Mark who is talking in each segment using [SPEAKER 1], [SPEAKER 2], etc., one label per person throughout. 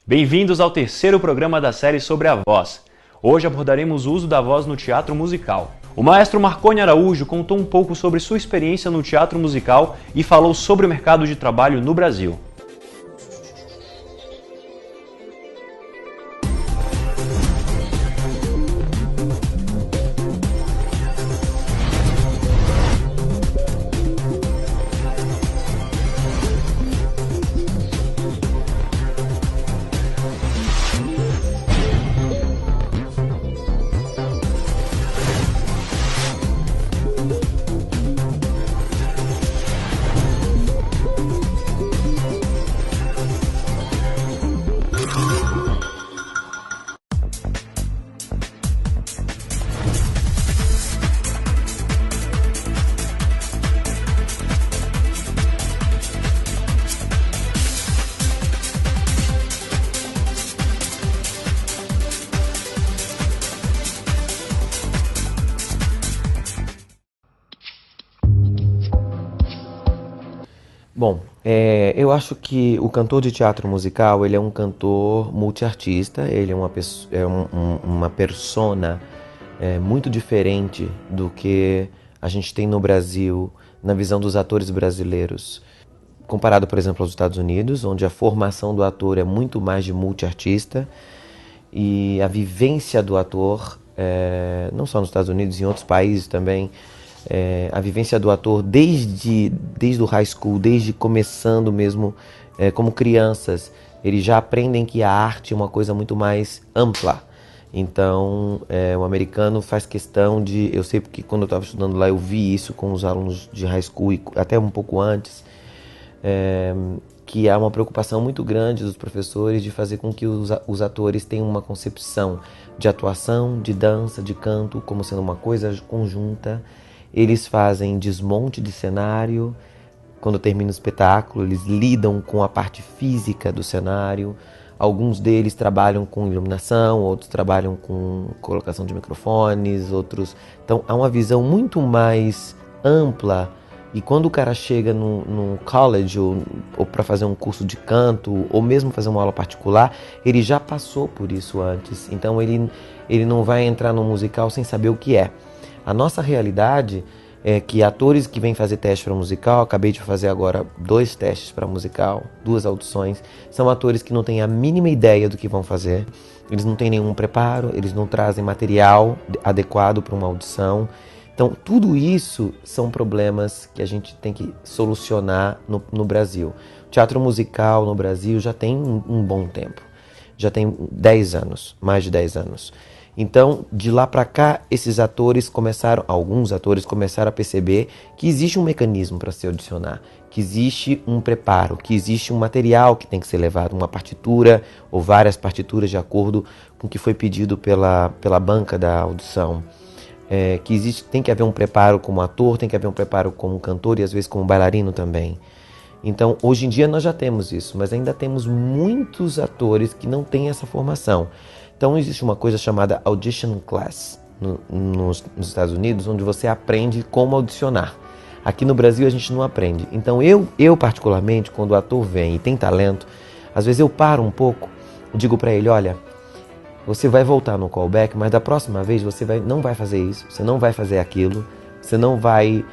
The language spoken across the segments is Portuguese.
[SPEAKER 1] Bem-vindos ao terceiro programa da série sobre a voz. Hoje abordaremos o uso da voz no teatro musical. O maestro Marconi Araújo contou um pouco sobre sua experiência no teatro musical e falou sobre o mercado de trabalho no Brasil.
[SPEAKER 2] Bom, eu acho que o cantor de teatro musical, ele é um cantor multiartista, ele é uma persona muito diferente do que a gente tem no Brasil, na visão dos atores brasileiros. Comparado, por exemplo, aos Estados Unidos, onde a formação do ator é muito mais de multiartista e a vivência do ator, não só nos Estados Unidos, em outros países também, a vivência do ator desde o high school, desde começando mesmo como crianças, eles já aprendem que a arte é uma coisa muito mais ampla. Então, o americano faz questão de... Eu sei porque quando eu estava estudando lá eu vi isso com os alunos de high school e até um pouco antes, que há uma preocupação muito grande dos professores de fazer com que os atores tenham uma concepção de atuação, de dança, de canto, como sendo uma coisa conjunta. Eles fazem desmonte de cenário, quando termina o espetáculo, eles lidam com a parte física do cenário. Alguns deles trabalham com iluminação, outros trabalham com colocação de microfones, outros... Então, há uma visão muito mais ampla. E quando o cara chega no college ou para fazer um curso de canto, ou mesmo fazer uma aula particular, ele já passou por isso antes. Então, ele não vai entrar no musical sem saber o que é. A nossa realidade é que atores que vêm fazer teste para musical, acabei de fazer agora 2 testes para musical, 2 audições, são atores que não têm a mínima ideia do que vão fazer, eles não têm nenhum preparo, eles não trazem material adequado para uma audição. Então, tudo isso são problemas que a gente tem que solucionar no Brasil. O teatro musical no Brasil já tem um bom tempo, já tem 10 anos, mais de 10 anos. Então, de lá para cá, alguns atores começaram a perceber que existe um mecanismo para se audicionar, que existe um preparo, que existe um material que tem que ser levado, uma partitura ou várias partituras de acordo com o que foi pedido pela banca da audição. Tem que haver um preparo como ator, tem que haver um preparo como cantor e às vezes como bailarino também. Então, hoje em dia nós já temos isso, mas ainda temos muitos atores que não têm essa formação. Então, existe uma coisa chamada audition class nos Estados Unidos, onde você aprende como audicionar. Aqui no Brasil a gente não aprende. Então, eu particularmente, quando o ator vem e tem talento, às vezes eu paro um pouco e digo para ele, olha, você vai voltar no callback, mas da próxima vez você não vai fazer isso, você não vai fazer aquilo, você não vai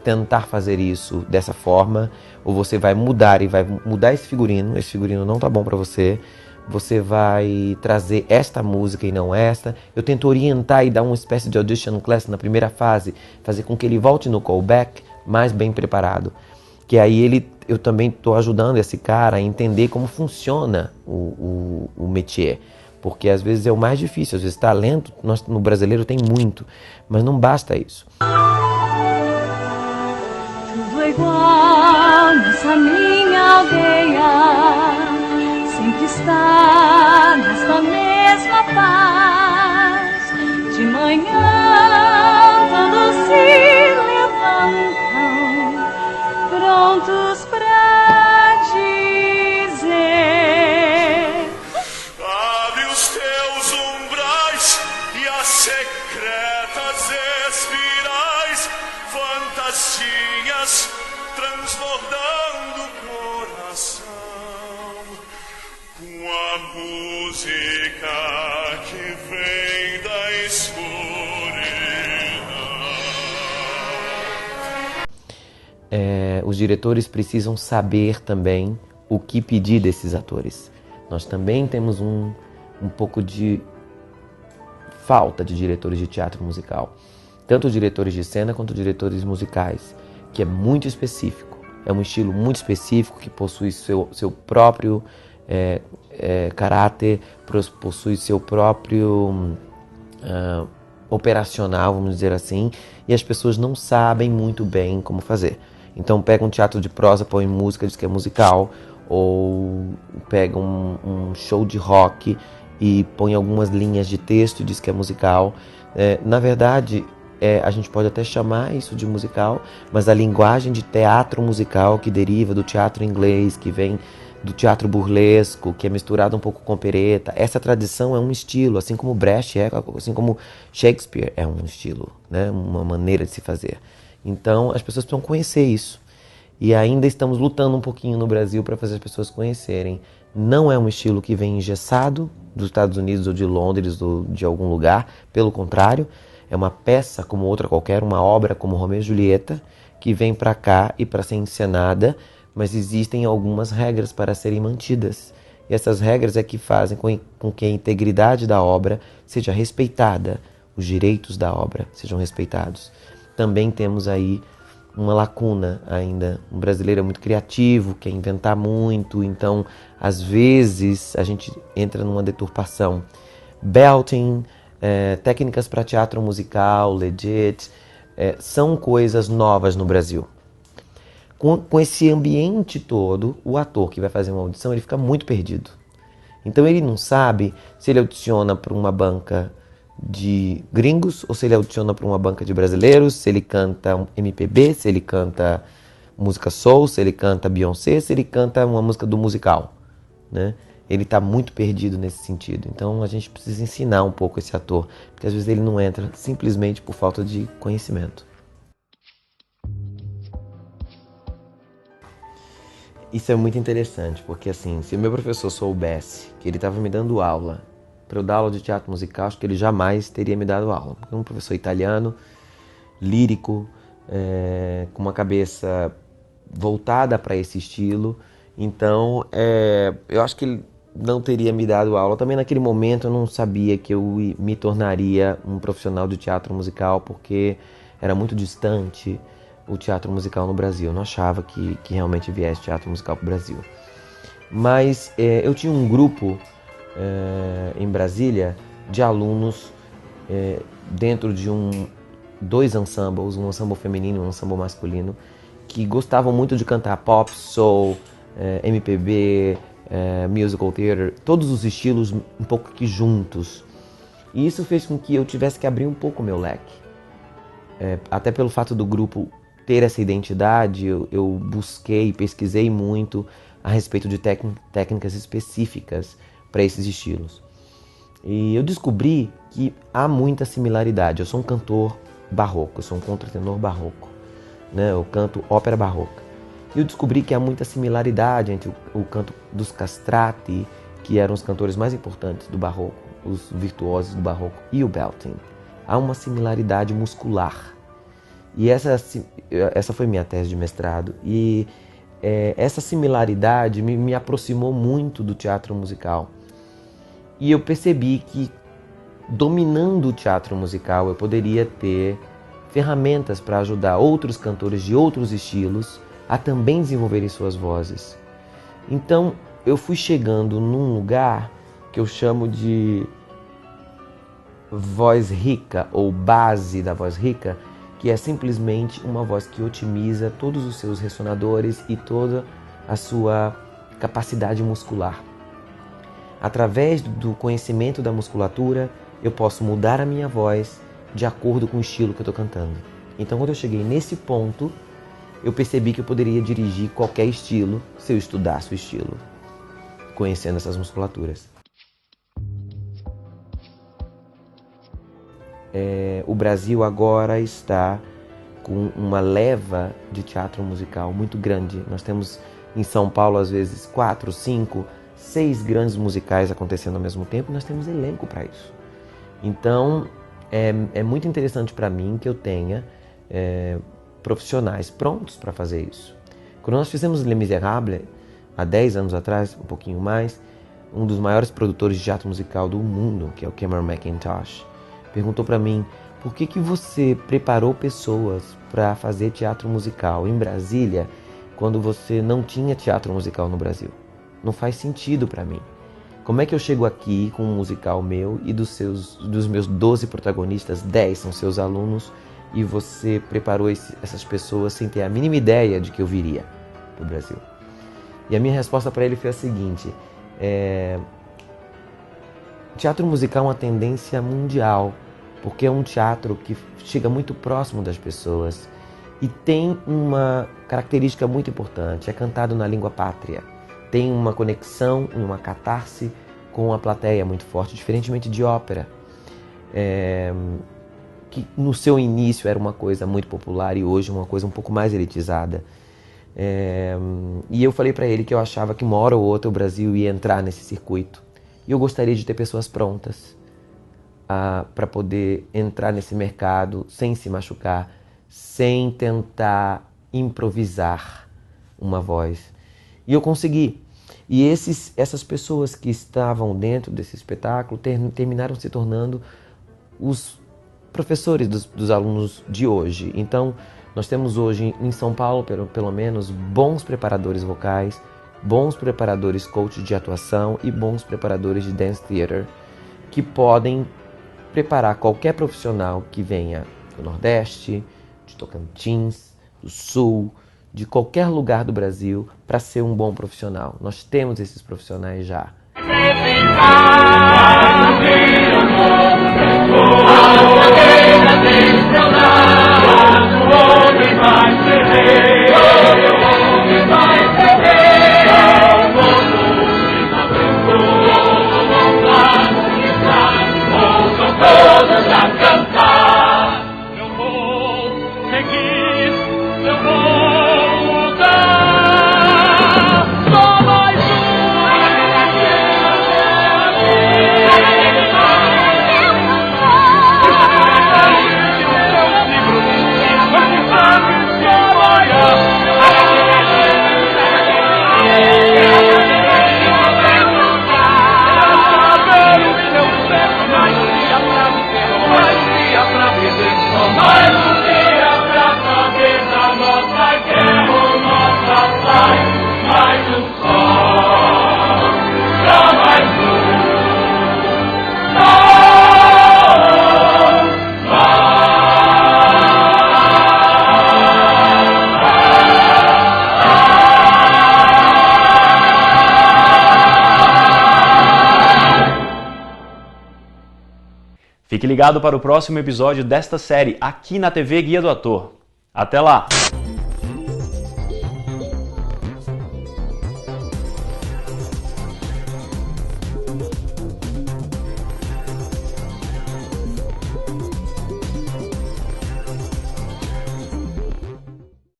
[SPEAKER 2] tentar fazer isso dessa forma, ou você vai mudar esse figurino não tá bom para você. Você vai trazer esta música e não esta. Eu tento orientar e dar uma espécie de audition class na primeira fase, fazer com que ele volte no callback mais bem preparado. Que aí eu também estou ajudando esse cara a entender como funciona o métier. Porque às vezes é o mais difícil, às vezes talento, no brasileiro tem muito, mas não basta isso.
[SPEAKER 3] Tudo é igual nessa minha aldeia, sempre está nesta mesma paz. De manhã, quando se levantam, prontos pra dizer:
[SPEAKER 4] abre os teus umbrais e as secretas espirais, fantasias transbordando
[SPEAKER 2] os diretores precisam saber também o que pedir desses atores. Nós também temos um pouco de falta de diretores de teatro musical, tanto diretores de cena quanto diretores musicais, que é muito específico. É um estilo muito específico que possui seu próprio caráter, possui seu próprio operacional, vamos dizer assim, e as pessoas não sabem muito bem como fazer. Então pega um teatro de prosa, põe música, diz que é musical, ou pega um show de rock e põe algumas linhas de texto e diz que é musical. Na verdade, a gente pode até chamar isso de musical, mas a linguagem de teatro musical que deriva do teatro inglês, que vem do teatro burlesco, que é misturado um pouco com opereta, essa tradição é um estilo, assim como Brecht assim como Shakespeare é um estilo, né? Uma maneira de se fazer. Então as pessoas precisam conhecer isso. E ainda estamos lutando um pouquinho no Brasil para fazer as pessoas conhecerem. Não é um estilo que vem engessado dos Estados Unidos ou de Londres ou de algum lugar, pelo contrário, é uma peça como outra qualquer, uma obra como Romeu e Julieta, que vem para cá e para ser encenada, mas existem algumas regras para serem mantidas. E essas regras é que fazem com que a integridade da obra seja respeitada, os direitos da obra sejam respeitados. Também temos aí uma lacuna ainda. O brasileiro é muito criativo, quer inventar muito, então às vezes a gente entra numa deturpação. Belting, técnicas para teatro musical, legit, são coisas novas no Brasil. Com esse ambiente todo, o ator que vai fazer uma audição, ele fica muito perdido. Então ele não sabe se ele audiciona para uma banca de gringos ou se ele audiciona para uma banca de brasileiros, se ele canta um MPB, se ele canta música soul, se ele canta Beyoncé, se ele canta uma música do musical, né? Ele está muito perdido nesse sentido. Então a gente precisa ensinar um pouco esse ator, porque às vezes ele não entra simplesmente por falta de conhecimento. Isso é muito interessante, porque assim, se o meu professor soubesse que ele estava me dando aula, para eu dar aula de teatro musical, acho que ele jamais teria me dado aula. Porque é um professor italiano, lírico, com uma cabeça voltada para esse estilo. Então, eu acho que ele não teria me dado aula. Também naquele momento eu não sabia que eu me tornaria um profissional de teatro musical, porque era muito distante o teatro musical no Brasil. Eu não achava que realmente viesse teatro musical para o Brasil. Mas eu tinha um grupo em Brasília de alunos dentro de dois ensembles, um ensemble feminino e um ensemble masculino, que gostavam muito de cantar pop, soul, MPB, musical theater, todos os estilos um pouco que juntos. E isso fez com que eu tivesse que abrir um pouco o meu leque. Até pelo fato do grupo ter essa identidade, eu busquei, pesquisei muito a respeito de técnicas específicas para esses estilos. E eu descobri que há muita similaridade. Eu sou um cantor barroco, eu sou um contratenor barroco, né? Eu canto ópera barroca. E eu descobri que há muita similaridade entre o canto dos castrati, que eram os cantores mais importantes do barroco, os virtuosos do barroco, e o belting. Há uma similaridade muscular. E essa foi minha tese de mestrado. E essa similaridade me aproximou muito do teatro musical. E eu percebi que, dominando o teatro musical, eu poderia ter ferramentas para ajudar outros cantores de outros estilos a também desenvolverem suas vozes. Então, eu fui chegando num lugar que eu chamo de voz rica, ou base da voz rica, que é simplesmente uma voz que otimiza todos os seus ressonadores e toda a sua capacidade muscular. Através do conhecimento da musculatura, eu posso mudar a minha voz de acordo com o estilo que eu estou cantando. Então, quando eu cheguei nesse ponto, eu percebi que eu poderia dirigir qualquer estilo se eu estudasse o estilo, conhecendo essas musculaturas. O Brasil agora está com uma leva de teatro musical muito grande. Nós temos em São Paulo, às vezes, 4, 5, 6 grandes musicais acontecendo ao mesmo tempo. Nós temos elenco para isso. Então, é muito interessante para mim que eu tenha profissionais prontos para fazer isso. Quando nós fizemos Les Misérables, há 10 anos atrás, um pouquinho mais, um dos maiores produtores de teatro musical do mundo, que é o Cameron Mackintosh, perguntou para mim: por que você preparou pessoas para fazer teatro musical em Brasília quando você não tinha teatro musical no Brasil? Não faz sentido para mim. Como é que eu chego aqui com um musical meu e dos meus 12 protagonistas, 10 são seus alunos, e você preparou essas pessoas sem ter a mínima ideia de que eu viria para o Brasil? E a minha resposta para ele foi a seguinte: teatro musical é uma tendência mundial, porque é um teatro que chega muito próximo das pessoas e tem uma característica muito importante: é cantado na língua pátria. Tem uma conexão, uma catarse com a plateia muito forte, diferentemente de ópera, que no seu início era uma coisa muito popular e hoje é uma coisa um pouco mais elitizada. E eu falei para ele que eu achava que uma hora ou outra o Brasil ia entrar nesse circuito. E eu gostaria de ter pessoas prontas para poder entrar nesse mercado sem se machucar, sem tentar improvisar uma voz. E eu consegui. E essas pessoas que estavam dentro desse espetáculo terminaram se tornando os professores dos alunos de hoje. Então, nós temos hoje em São Paulo, pelo menos, bons preparadores vocais, bons preparadores coach de atuação e bons preparadores de dance theater que podem preparar qualquer profissional que venha do Nordeste, de Tocantins, do Sul, de qualquer lugar do Brasil para ser um bom profissional. Nós temos esses profissionais já.
[SPEAKER 1] Fique ligado para o próximo episódio desta série aqui na TV Guia do Ator. Até lá!